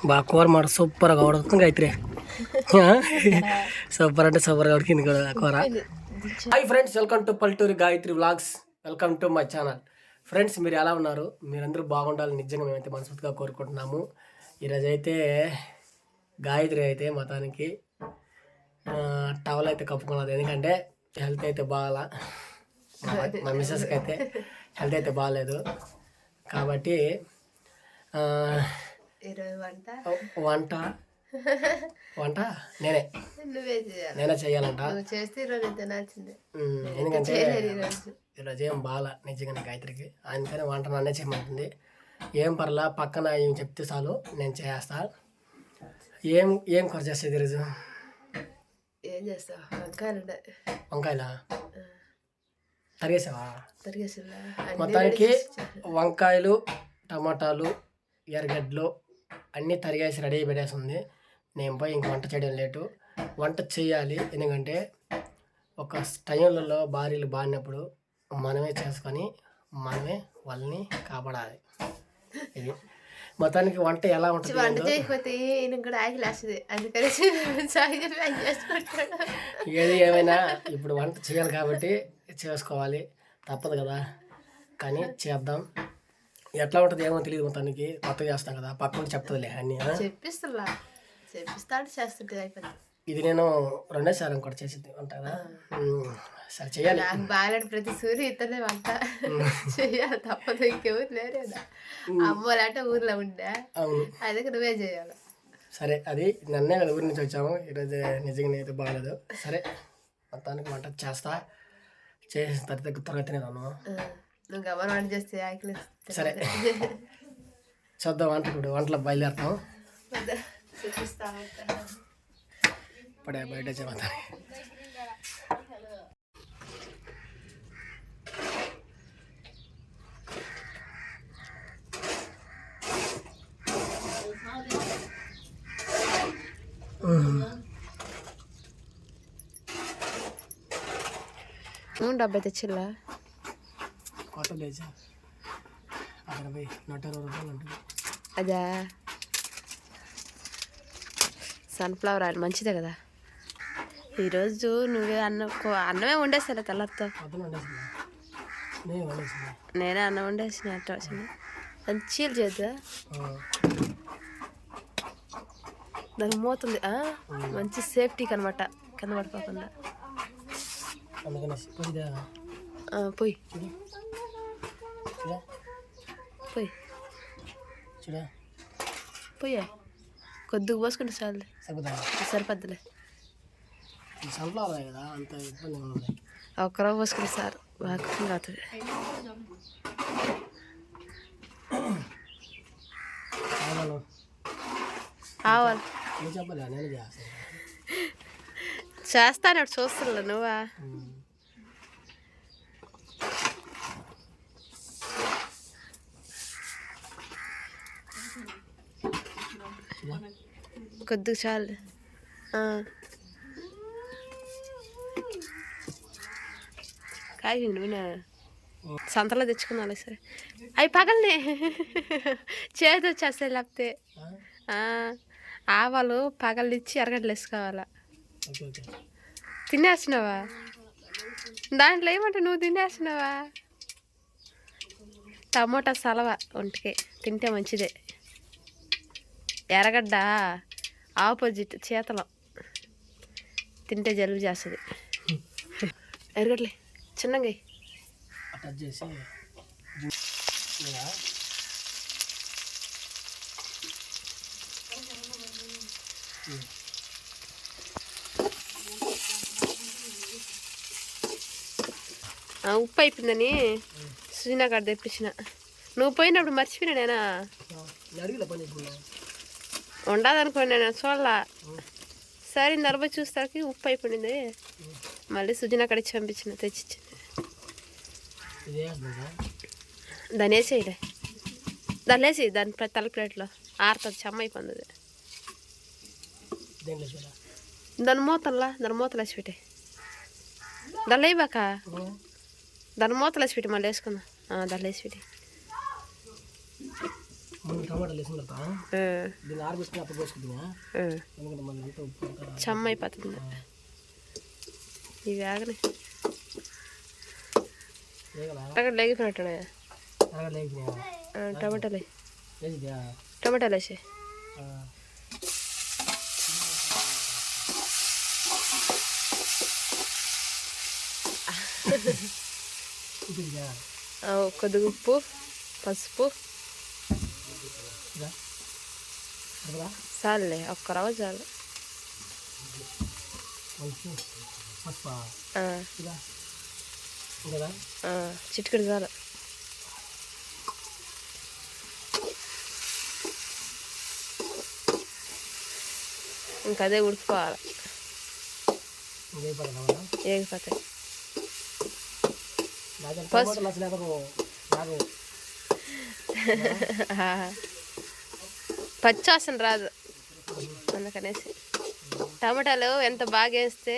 బాగా కూర మాట సూపర్గా ఉడుకుతుంది గాయత్రి. సూపర్ అంటే సూపర్గా ఉడికింది కూడా కూర. హాయ్ ఫ్రెండ్స్, వెల్కమ్ టు పల్లెటూరి Gayatri vlogs. Welcome to my channel. Friends, మీరు ఎలా ఉన్నారు? మీరందరూ బాగుండాలని నిజంగా మేమైతే మనస్ఫూర్తిగా కోరుకుంటున్నాము. ఈరోజు అయితే గాయత్రి అయితే మొత్తానికి టవల్ అయితే కప్పుకున్నది. ఎందుకంటే హెల్త్ అయితే బాగాలా, మా మిస్సెస్కి అయితే హెల్త్ అయితే బాగాలేదు. కాబట్టి వంట వంట నేనే చెయ్యాలంట. ఎందుకంటే ఈరోజు ఏం బాగా నిజంగా గాయత్రికి, అందుకని వంట నన్నే చేయమంటుంది. ఏం పర్లా, పక్కన ఏం చెప్తే చాలు నేను చేస్తా. ఏం కూర చేసేది ఈరోజు? ఏం చేస్తా? వంకాయలా తరిగేసావా? మొత్తానికి వంకాయలు, టమాటాలు, ఎర్రగడ్డలు అన్నీ తరిగేసి రెడీ పెట్టేసి ఉంది. నేను పోయి ఇంక వంట చేయడం లేటు. వంట చేయాలి, ఎందుకంటే ఒక టైంలలో భార్యలు బాడినప్పుడు మనమే చేసుకొని మనమే వాళ్ళని కాపాడాలి. ఇది మొత్తానికి వంట ఎలా ఉంటుంది? వంట చేయకపోతే ఏది ఏమైనా ఇప్పుడు వంట చేయాలి కాబట్టి చేసుకోవాలి, తప్పదు కదా. కానీ చేద్దాం. ఎట్లా ఉంటుంది ఏమో తెలియదు, మొత్తానికి కొత్తగా చేస్తాం కదా, పక్కన చెప్తుందిలే అన్నీ. చెప్పిస్తాడు, చేస్తుంటే అయిపోతుంది. ఇది నేను రెండోసారి కూడా చేసింది వంట కదా. సరే చేయాలి. నాకు బాగాలేడు, ప్రతి సూర్యు ఇతనే వంట చేయాలి, తప్పదు. ఇంకెవరు లేరేదా? అమ్మోలంటే ఊర్లో ఉండే, అదే నువ్వే చేయాలి. సరే, అది నన్నే కదా ఊరి నుంచి వచ్చాము. ఈరోజు నిజంగా అయితే బాగాలేదు. సరే, మొత్తానికి వంట చేస్తా. చేసిన తర్వాత త్వరగా తినేదాను. నువ్వు గమన వంట చేస్తే ఆకలి. సరే చూద్దాం, వంటలో బయలుదేరుతాం. ఇప్పుడే బయట వచ్చేపోతాను. డబ్బై తెచ్చిల్లా కొత్త లేచా 120 రూపాయలు ఉంటుంది. అదా సన్ఫ్లవర్ ఆయిల్ మంచిదే కదా. ఈరోజు నువ్వే అన్నమే వండేసారా తెల్లతో? నేనే అన్నం వండేసిన. అట్లా వచ్చింది మంచిగా చేద్దా, దానికి మూతుంది. మంచి సేఫ్టీకి అనమాట, కింద పడిపోకుండా. పోయి పోయి పోయా, కొద్దిగా పోసుకుంటే చాలు, సరిపోద్దులే. ఒక్కరో పోసుకుంటే సార్ బాగా కుకింగ్ అవుతుంది. ఆవాలు చేస్తాను, చూస్తున్నా నువ్వా? కొద్దిగా చాలు. కాయ నూనె సంతలో తెచ్చుకున్నాను. సరే, అవి పగలనే చేతి వచ్చేస్తాయి. లేకపోతే ఆవాలు పగలిచ్చి ఎరగడ్డలు వేసుకోవాలా. తినేస్తున్నావా? దాంట్లో ఏమంటే నువ్వు తినేస్తున్నావా? టమోటా సలవ ఒంటికి తింటే మంచిదే. ఎర్రగడ్డ ఆపోజిట్, చేతలో తింటే జలుబు చేస్తుంది. ఎర్రగడ్డలే చిన్నగా ఉప్పు అయిపోయిందని సుజనా కాడ తెప్పించిన. నువ్వు పోయినప్పుడు మర్చిపోయినా. నేనా ఉండదనుకోండి, నేను చూడాల. సరే నలభై చూస్తాకి ఉప్పు అయిపోయింది. మళ్ళీ సుజనా కాడ ఇచ్చి పంపించిన, తెచ్చిచ్చింది. దాన్ని వేసేయలే, దాన్ని వేసి దాని తల ప్లేట్లో ఆరుతుంది, చెమ్మ అయిపోయింది. దాని మూతలు వేసి పెట్టి, దాన్ని వేయబాక, దాని మూతలు వేసి పెట్టి మళ్ళీ వేసుకుందాం. దాన్ని వేసి పెట్టి ముందు టమాటాలు వేసిన తర్వాత దీన్ని ఆరబెట్టుకుని అప్పుడు పోసుకుంటున్నా, ఎందుకంటే మళ్ళీ ఇంత ఉప్పు చెమ్మ అయిపోతుంది. ఇవి ఆగని అక్కడ లేగిపోయినట్టు టమాటాలు టమాటాలు వేసి కొద్దిగా ఉప్పు పసుపు చాలులే, ఒక్క రవ్వ చాలు. చిటికెడు చాలు. ఇంకా అదే ఉడికిపోవాలి, ఏగిపోతాయి. పచ్చాసన రాదు, అందుకనేసి టమాటాలు ఎంత బాగా వేస్తే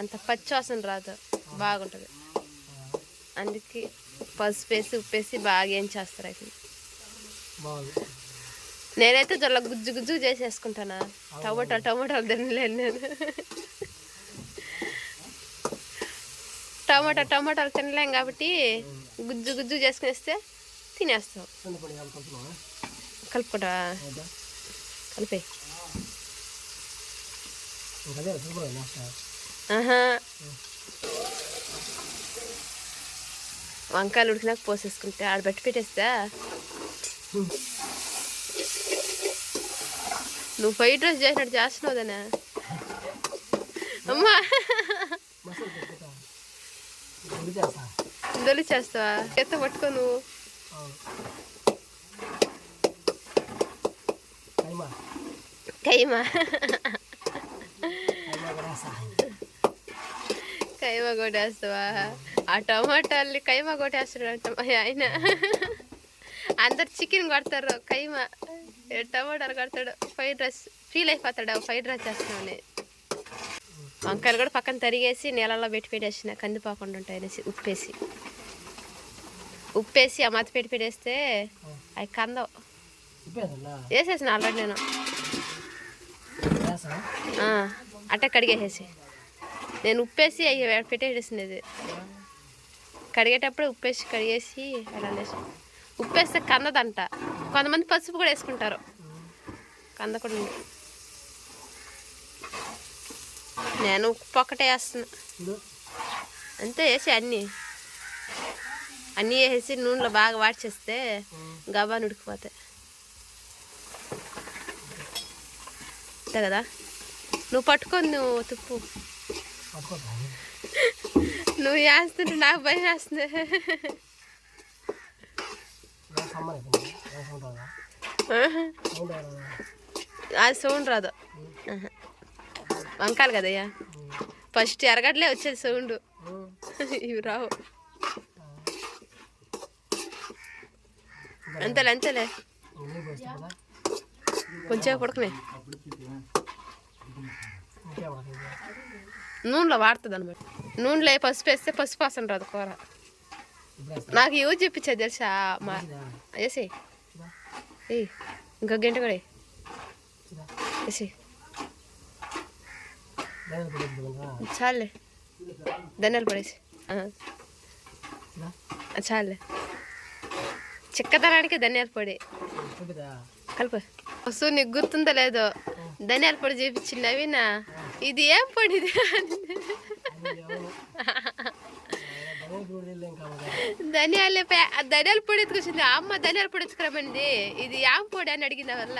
అంత పచ్చాసన రాదు, బాగుంటుంది. అందుకే పసుపు వేసి ఉప్పేసి బాగా ఏం చేస్తారు అయితే. నేనైతే జొల్ల గుజ్జు గుజ్జు చేసేసుకుంటానా, టమాటాలు తినలేను నేను. టమాటాలు తినలేం కాబట్టి గుజ్జు గుజ్జు చేసుకునేస్తే తినేస్తాం. కలుపుకుంటా కలిపే. వంకాయలు ఉడికినాక పోసేసుకుంటే ఆడ బట్టి పెట్టేస్తా. నువ్వు ఫ్రైడ్ రైస్ చేసినట్టు చేస్తున్నావుదనా అమ్మా? దొలి చేస్తావా? ఎత్త పట్టుకో నువ్వు. కైమా కైమా కొట్టేస్తావా? ఆ టమాటాల్ని కైమా కొట్టేస్తాడు మా ఆయన. అందరు చికెన్ కొడతారు, కైమా టమాటాలు కొడతాడు. ఫ్రైడ్ రైస్ ఫీల్ అయిపోతాడు ఫ్రైడ్ రైస్ చేస్తామని. వంకాయలు కూడా పక్కన తరిగేసి నీళ్ళలో పెట్టేసిన కందిపోకుండా ఉంటాయి అనేసి ఉప్పేసి ఆ మత పెట్టేస్తే అవి కందవు. వేసేసిన ఆల్రెడీ నేను అట్ట కడిగేసేసి, నేను ఉప్పేసి అవి పెట్టేసినది. కడిగేటప్పుడు ఉప్పేసి కడిగేసి అలా అనేసి. ఉప్పేస్తే కందదంట, కొంతమంది పసుపు కూడా వేసుకుంటారు, కంద కూడా. నేను ఉప్పు ఒక్కటే వేస్తున్నా అంతే. వేసి అన్నీ వేసి నూనెలో బాగా వాడ్చేస్తే గబాన్ని ఉడికిపోతాయి. అంతే కదా? నువ్వు పట్టుకొని నువ్వు తుప్పు, నువ్వు వేస్తుంటే నాకు భయం వేస్తుంది. అది సౌండ్ రాదు, వంకాయలు కదయ్యా. ఫస్ట్ ఎరగట్లే వచ్చేది సౌండ్, ఇవి రావు. అంతేలే కొంచెం పడుకునే నూనెలో వాడుతుంది అనమాట. నూనెలో పసుపు వేస్తే పసుపు వాసన రాదు కూర. నాకు యూజ్ చెప్పించేది తెలుసా మా వేసి. ఇంకో గంట కూడా వేసి చాలే, ధనియాలు పడేసి చాలే. చిక్కదనానికి ధనియాల పొడి కలుపు. వస్తూ నీకు గుర్తుందో లేదో, ధనియాల పొడి చూపించింది నవీనా. ఇది ఏం పొడి ఇది? ధనియాల పొడి ఎత్తుకొచ్చింది అమ్మ. ధనియాల పొడి ఎత్తుకురామండి, ఇది ఏం పొడి అని అడిగిన వల్ల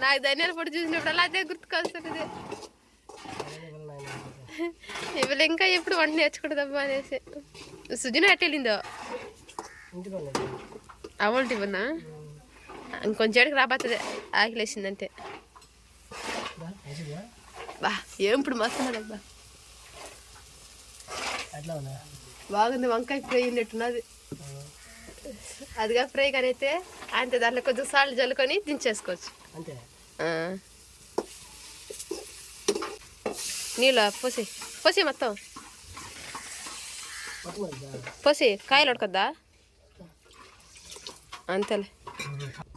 నాకు ధనియాల పొడి చూసినప్పుడు అదే గుర్తుకొస్తుంది. ఇవాళ ఇంకా ఎప్పుడు వంట నేర్చుకుంటుందమ్మా అనేసి. సుజన అట్టెళ్ళిందో అవ్వంటి ఇవన్నా ఇంకొంచెడికి రాబోతుంది, ఆకలేసిందంటే. బా ఏం ఇప్పుడు మస్తున్నాడబ్బా, బాగుంది. వంకాయ ఫ్రై ఉన్నట్టున్నది. అదిగా ఫ్రై కానీ అయితే అంతే. దాంట్లో కొంచెం సాల్ట్ జల్లుకొని దించేసుకోవచ్చు. నీళ్ళు పోసి మొత్తం పోసి కాయలు ఉడకద్దా? అంతేలే.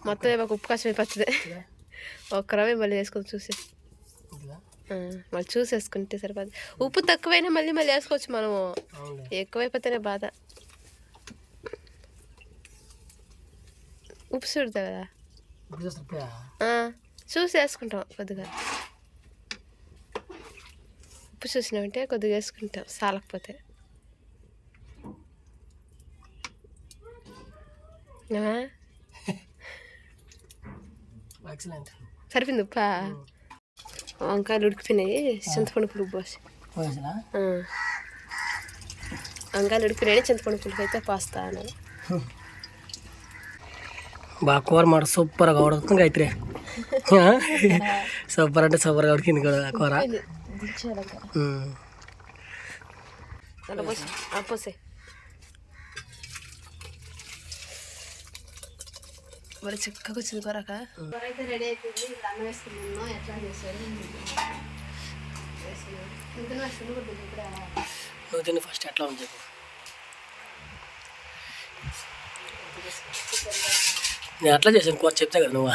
మొత్తం మాకు ఉప్పు కష్టం అయిపోతుంది. ఒక్క రవ్వ మళ్ళీ వేసుకొని చూసి మళ్ళీ చూసేసుకుంటే సరిపోదు. ఉప్పు తక్కువైనా మళ్ళీ మళ్ళీ వేసుకోవచ్చు మనము, ఎక్కువైపోతేనే బాధ. ఉప్పు చూడతా కదా, చూసి వేసుకుంటాం కొద్దిగా. ఉప్పు చూసినామంటే కొద్దిగా వేసుకుంటాం సాలకపోతే. సరిపోయింది ఉప్పా? వంకాయలు ఉడికిపోయినాయి, చింతపండు పులుపు పోసి. వంకాయలు ఉడికిపోయినాయి, చింతపండు పులుపు అయితే పోస్తా అన్నది. బాగా కూర మాట సూపర్గా ఉడుకుతుంది గాయత్రి. సూపర్ అంటే సూపర్గా ఉడికింది కూడా కూర. పోసే మరి చిక్కగా వచ్చింది కూరక. కూర అయితే రెడీ అయిపోయింది. అన్నం వేసుకున్నాను. ఎట్లా చేశారు నువ్వు తిని ఫస్ట్ ఎట్లా ఉంది? నేను అట్లా చేసాను కూర చెప్తా కదా నువ్వు.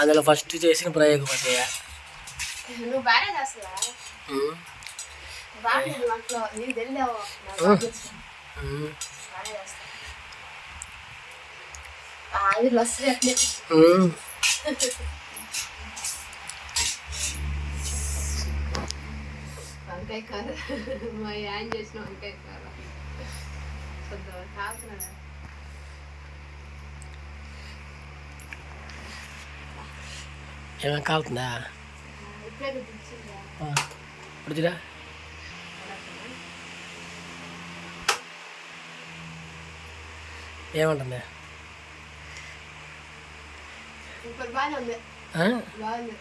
అందులో ఫస్ట్ చేసిన ప్రయోగం అదే. నువ్వు బాగా చేస్తావా? బాగా వంటలో నీకు తెలియదేమో. ఆవిర్లు వస్తాయి అట్లే. వంకాయ కూర మా ఆయన చేసిన వంకాయ కూర కాకున్నాడా? ఏమైనా కాలుతుందా? ఇప్పుడే గుర్తించిందా? ఇప్పుడు ఏమంటుంది? ఇప్పుడు బాగానే ఉంది. బాగుంది.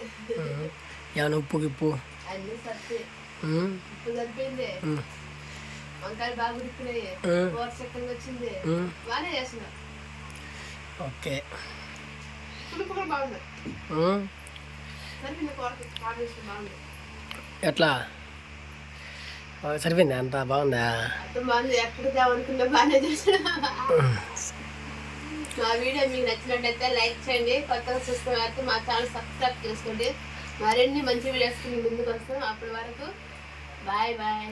ఏమన్నా ఉప్పు గిప్పు అన్నీ సర్ది ఉప్పు సరిపోయింది. వంకాయలు బాగా ఉడికినాయి. కూర చక్కగా వచ్చింది. బాగానే చేస్తున్నా. ఓకే. పులుపు కూడా బాగుంది. సరిపోయింది. కూరకి కాంబినేషన్ బాగుంది. ఎట్లా సరిపోయింది? అంత బాగుందా? అంత బాగుంది. ఎప్పుడు తేవనుకున్నా బాగానే చేసిన. మా వీడియో మీకు నచ్చినట్టయితే లైక్ చేయండి. కొత్తగా చూస్తున్నట్టు మా ఛానల్ సబ్స్క్రైబ్ చేసుకోండి. మరిన్ని మంచి వీడియోస్కి మీ ముందుకు వస్తాం. అప్పటి వరకు బాయ్ బాయ్.